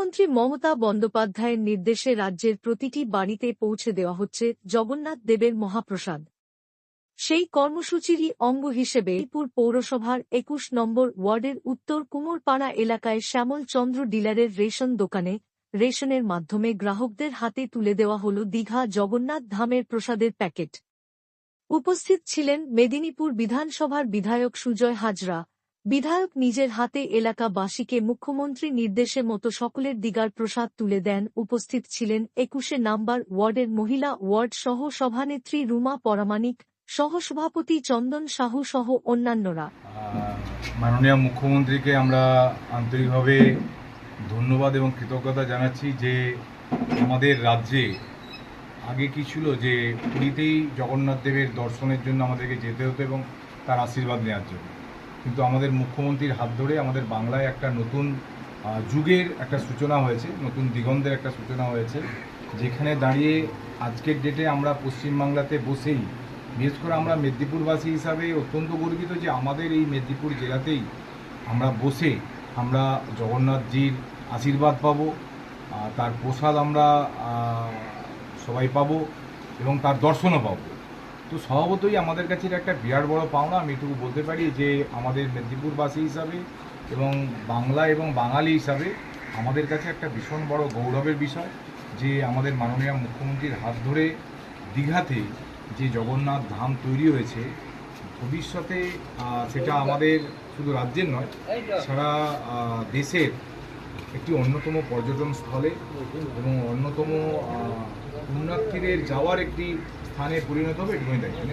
মুখ্যমন্ত্রী মমতা বন্দ্যোপাধ্যায়ের নির্দেশে রাজ্যের প্রতিটি বাড়িতে পৌঁছে দেওয়া হচ্ছে জগন্নাথ দেবের মহাপ্রসাদ। সেই কর্মসূচিরই অঙ্গ হিসেবে মেদিনীপুর পৌরসভার ২১ নম্বর ওয়ার্ডের উত্তর কুমোরপাড়া এলাকায় শ্যামল চন্দ্র ডিলারের রেশন দোকানে রেশনের মাধ্যমে গ্রাহকদের হাতে তুলে দেওয়া হল দীঘা জগন্নাথ ধামের প্রসাদের প্যাকেট। উপস্থিত ছিলেন মেদিনীপুর বিধানসভার বিধায়ক সুজয় হাজরা। বিধায়ক নিজের হাতে এলাকাবাসীকে মুখ্যমন্ত্রী নির্দেশে মতো সকলের দিগার প্রসাদ তুলে দেন। উপস্থিত ছিলেন ২১ নম্বর ওয়ার্ডের মহিলা ওয়ার্ড সহ সভানেত্রী রুমা পরামানিক, সহসভাপতি চন্দন সাহু সহ অন্যান্যরা। মাননীয় মুখ্যমন্ত্রীকে আমরা আন্তরিকভাবে ধন্যবাদ এবং কৃতজ্ঞতা জানাচ্ছি যে আমাদের রাজ্যে আগে কি ছিল যে পুরীতেই জগন্নাথ দেবের দর্শনের জন্য আমাদেরকে যেতে হতো এবং তার আশীর্বাদ নেওয়ার জন্য, কিন্তু আমাদের মুখ্যমন্ত্রীর হাত ধরে আমাদের বাংলায় একটা নতুন যুগের একটা সূচনা হয়েছে, নতুন দিগন্তের একটা সূচনা হয়েছে, যেখানে দাঁড়িয়ে আজকের ডেটে আমরা পশ্চিমবাংলাতে বসেই, বিশেষ করে আমরা মেদিনীপুরবাসী হিসাবে অত্যন্ত গর্বিত যে আমাদের এই মেদিনীপুর জেলাতেই আমরা বসে আমরা জগন্নাথজির আশীর্বাদ পাবো, তার প্রসাদ আমরা সবাই পাবো এবং তার দর্শনও পাবো। তো স্বভাবতই আমাদের কাছে এটা একটা বিরাট বড় পাওনা। আমি এটুকু বলতে পারি যে আমাদের মেদিনীপুরবাসী হিসাবে এবং বাংলা এবং বাঙালি হিসাবে আমাদের কাছে একটা ভীষণ বড় গৌরবের বিষয় যে আমাদের মাননীয় মুখ্যমন্ত্রীর হাত ধরে দীঘাতে যে জগন্নাথ ধাম তৈরি হয়েছে, ভবিষ্যতে সেটা আমাদের শুধু রাজ্যের নয়, সারা দেশের একটি অন্যতম পর্যটন স্থলে এবং অন্যতম পুণ্যার্থীদের যাওয়ার একটি স্থানে পরিণত হবে, এটুকুই দায়িত্ব।